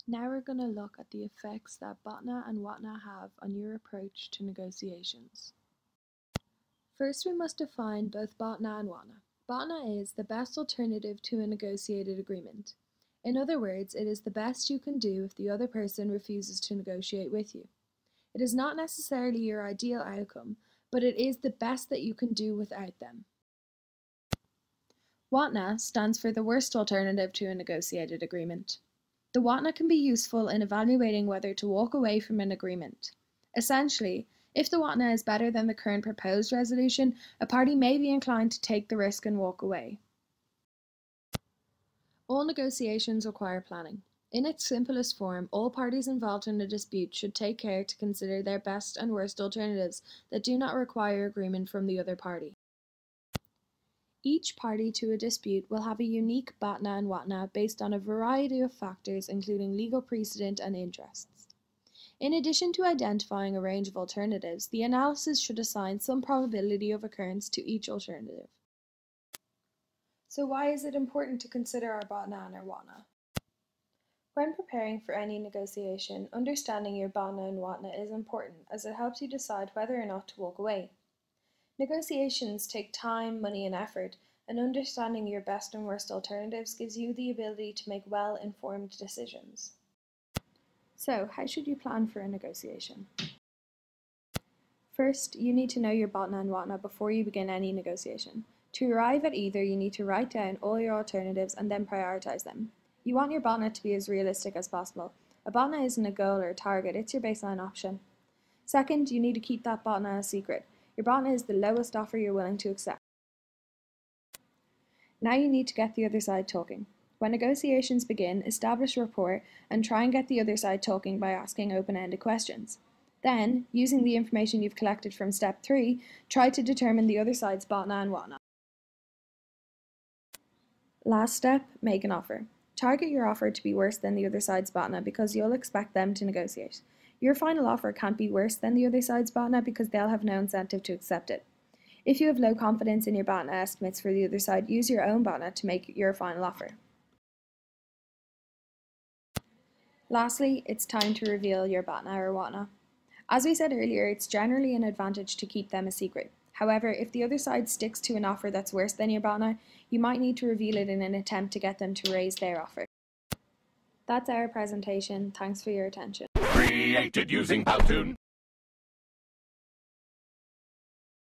Now we're going to look at the effects that Batna and Watna have on your approach to negotiations. First, we must define both Batna and Watna. Batna is the best alternative to a negotiated agreement. In other words, it is the best you can do if the other person refuses to negotiate with you. It is not necessarily your ideal outcome, but it is the best that you can do without them. Watna stands for the worst alternative to a negotiated agreement. The Watna can be useful in evaluating whether to walk away from an agreement. Essentially, if the Watna is better than the current proposed resolution, a party may be inclined to take the risk and walk away. All negotiations require planning. In its simplest form, all parties involved in a dispute should take care to consider their best and worst alternatives that do not require agreement from the other party. Each party to a dispute will have a unique Batna and Watna based on a variety of factors including legal precedent and interests. In addition to identifying a range of alternatives, the analysis should assign some probability of occurrence to each alternative. So why is it important to consider our Batna and our Watna? When preparing for any negotiation, understanding your Batna and Watna is important as it helps you decide whether or not to walk away. Negotiations take time, money, and effort, and understanding your best and worst alternatives gives you the ability to make well-informed decisions. So, how should you plan for a negotiation? First, you need to know your Batna and Watna before you begin any negotiation. To arrive at either, you need to write down all your alternatives and then prioritize them. You want your Batna to be as realistic as possible. A Batna isn't a goal or a target, it's your baseline option. Second, you need to keep that Batna a secret. Your Batna is the lowest offer you're willing to accept. Now you need to get the other side talking. When negotiations begin, establish rapport and try and get the other side talking by asking open-ended questions. Then, using the information you've collected from step 3, try to determine the other side's Batna and Watna. Last step, make an offer. Target your offer to be worse than the other side's Batna because you'll expect them to negotiate. Your final offer can't be worse than the other side's Batna because they'll have no incentive to accept it. If you have low confidence in your Batna estimates for the other side, use your own Batna to make your final offer. Lastly, it's time to reveal your Batna or Watna. As we said earlier, it's generally an advantage to keep them a secret. However, if the other side sticks to an offer that's worse than your Batna, you might need to reveal it in an attempt to get them to raise their offer. That's our presentation. Thanks for your attention. Created using Powtoon.